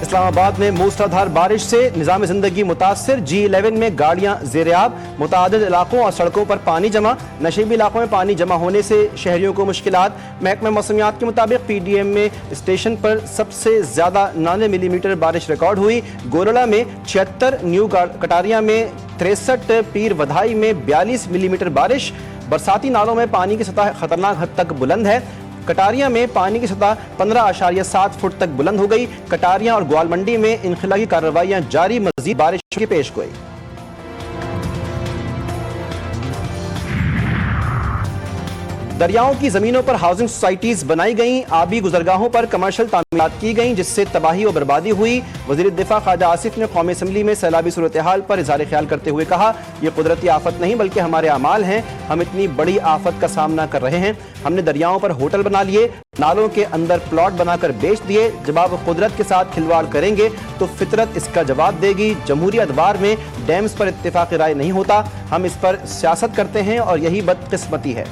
اسلام آباد میں موسلادھار بارش سے نظام زندگی متاثر، G11 میں گاڑیاں زیرآب، متعدد علاقوں اور سڑکوں پر پانی جمع، نشیبی علاقوں میں پانی جمع ہونے سے شہریوں کو مشکلات۔ محکمہ موسمیات کے مطابق PDM میں اسٹیشن پر سب سے زیادہ 99 ملی میٹر بارش ریکارڈ ہوئی، گولڑا میں 76، نیو کٹاریہ میں 63، پیر ودھائی میں 42 ملی میٹر بارش۔ برساتی نالوں میں پانی کی سطح خطرناک حد تک بلند ہے، کٹاریہ میں پانی کی سطح 15.7 فٹ تک بلند ہو گئی۔ کٹاریہ اور گوال منڈی میں انخلائی کارروائیاں جاری، مزید بارش کی پیش گوئی۔ دریاؤں کی زمینوں پر ہاؤسنگ سوسائٹیز بنائی گئیں، آبی گزرگاہوں پر کمرشل تعمیرات کی گئیں جس سے تباہی و بربادی ہوئی۔ وزیر دفاع خواجہ آصف نے قومی اسمبلی میں سیلابی صورتحال پر اظہار خیال کرتے ہوئے کہا، یہ قدرتی آفت نہیں بلکہ ہمارے اعمال ہیں، ہم اتنی بڑی آفت کا سامنا کر رہے ہیں، ہم نے دریاؤں پر ہوٹل بنا لیے، نالوں کے اندر پلاٹ بنا کر بیچ دیے، جب آپ قدرت کے ساتھ کھلواڑ کریں گے تو فطرت اس کا جواب دے گی۔ جمہوری ادوار میں ڈیمز پر اتفاق رائے نہیں ہوتا، ہم اس پر سیاست کرتے ہیں اور یہی بدقسمتی ہے۔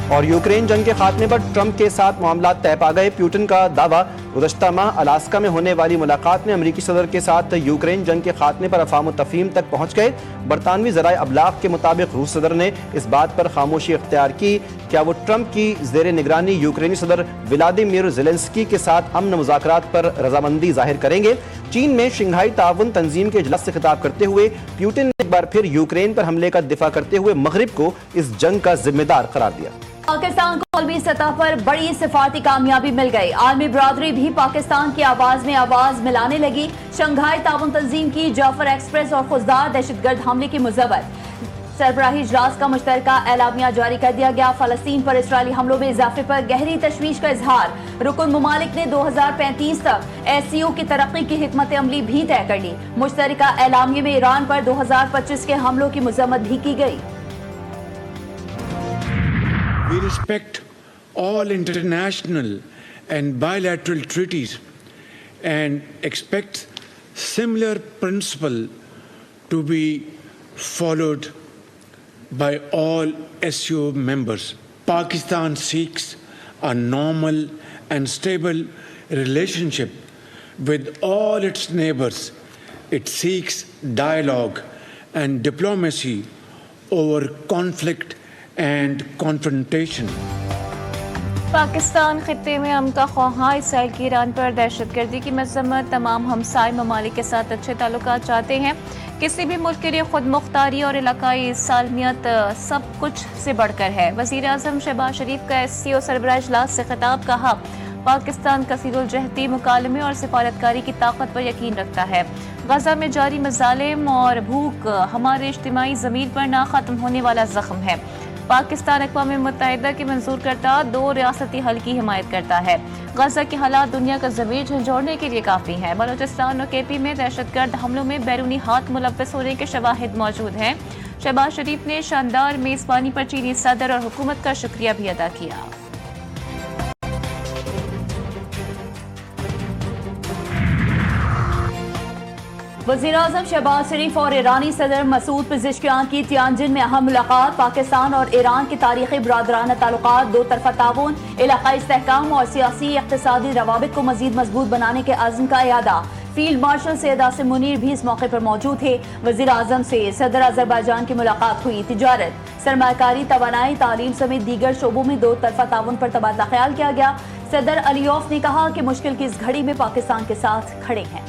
اور یوکرین جنگ کے خاتمے پر ٹرمپ کے ساتھ معاملات طے پا گئے۔ پیوٹن کا دعویٰ، گزشتہ ماہ الاسکا میں ہونے والی ملاقات میں امریکی صدر کے ساتھ یوکرین جنگ کے خاتمے پر افہام و تفہیم تک پہنچ گئے۔ برطانوی ذرائع ابلاغ کے مطابق روس صدر نے اس بات پر خاموشی اختیار کی کیا وہ ٹرمپ کی زیر نگرانی یوکرینی صدر ولادیمیر زیلنسکی کے ساتھ امن مذاکرات پر رضامندی ظاہر کریں گے۔ چین میں شنگھائی تعاون تنظیم کے اجلاس سے خطاب کرتے ہوئے پیوٹن نے ایک بار پھر یوکرین پر حملے کا دفاع کرتے ہوئے مغرب کو اس جنگ کا ذمہ دار قرار دیا۔ پاکستان کو عالمی سطح پر بڑی سفارتی کامیابی مل گئی، عالمی برادری بھی پاکستان کی آواز میں آواز ملانے لگی۔ شنگھائی تعاون تنظیم کی جعفر ایکسپریس اور خزدار دہشت گرد حملے کی مذمت، سربراہی اجلاس کا مشترکہ اعلامیہ جاری کر دیا گیا۔ فلسطین پر اسرائیلی حملوں میں اضافے پر گہری تشویش کا اظہار، رکن ممالک نے 2035 تک SCO کی ترقی کی حکمت عملی بھی طے کر لی۔ مشترکہ اعلامیے میں ایران پر 2025 کے حملوں کی مذمت بھی کی گئی۔ We respect all international and bilateral treaties and expect similar principle to be followed by all SCO members. Pakistan seeks a normal and stable relationship with all its neighbors. It seeks dialogue and diplomacy over conflict and confrontation. Pakistan خطے میں امن کا خواہاں، اسرائیل کی ایران پر دہشت گردی کی مذمت، تمام ہمسائے ممالک کے ساتھ اچھے تعلقات چاہتے ہیں، کسی بھی ملک کے لیے خود مختاری اور علاقائی سالمیت سب کچھ سے بڑھ کر ہے۔ وزیر اعظم شہباز شریف کا SCO سربراہ اجلاس سے خطاب، کہا پاکستان کثیر الجہتی مکالمے اور سفارتکاری کی طاقت پر یقین رکھتا ہے۔ غزہ میں جاری مظالم اور بھوک ہمارے اجتماعی ضمیر پر نہ ختم ہونے والا زخم ہے۔ پاکستان اقوام متحدہ کی منظور کرتا 2 ریاستی حل کی حمایت کرتا ہے۔ غزہ کے حالات دنیا کا ضمیر جھنجھوڑنے کے لیے کافی ہیں۔ بلوچستان اور KP میں دہشت گرد حملوں میں بیرونی ہاتھ ملوث ہونے کے شواہد موجود ہیں۔ شہباز شریف نے شاندار میزبانی پر چینی صدر اور حکومت کا شکریہ بھی ادا کیا۔ وزیر اعظم شہباز شریف اور ایرانی صدر مسعود پزشکیان کی تیانجن میں اہم ملاقات، پاکستان اور ایران کے تاریخی برادرانہ تعلقات، دو طرفہ تعاون، علاقائی استحکام اور سیاسی اقتصادی روابط کو مزید مضبوط بنانے کے عزم کا اعادہ۔ فیلڈ مارشل سید عاصم منیر بھی اس موقع پر موجود تھے۔ وزیر اعظم سے صدر آذربائیجان کی ملاقات ہوئی۔ تجارت، سرمایہ کاری، توانائی، تعلیم سمیت دیگر شعبوں میں دو طرفہ تعاون پر تبادلہ خیال کیا گیا۔ صدر علیوف نے کہا کہ مشکل کی اس گھڑی میں پاکستان کے ساتھ کھڑے ہیں۔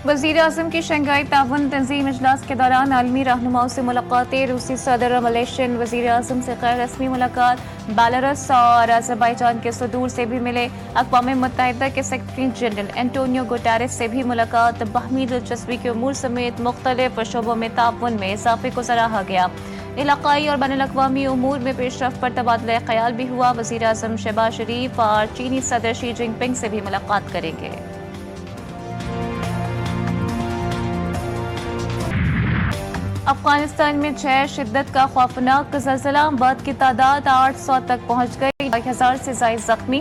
وزیر اعظم کی شنگھائی تعاون تنظیم اجلاس کے دوران عالمی رہنماؤں سے ملاقاتیں، روسی صدر اور ملیشین وزیر اعظم سے غیر رسمی ملاقات، بیلاروس اور آذربائیجان کے صدور سے بھی ملے۔ اقوام متحدہ کے سیکرٹری جنرل اینٹونیو گوٹیرس سے بھی ملاقات، باہمی دلچسپی کے امور سمیت مختلف شعبوں میں تعاون میں اضافے کو سراہا گیا۔ علاقائی اور بین الاقوامی امور میں پیش رفت پر تبادلہ خیال بھی ہوا۔ وزیر اعظم شہباز شریف اور چینی صدر شی جن پنگ سے بھی ملاقات کریں گے۔ افغانستان میں 6 شدت کا خوفناک زلزلہ، اموات کی تعداد 800 تک پہنچ گئی، 1000 سے زائد زخمی۔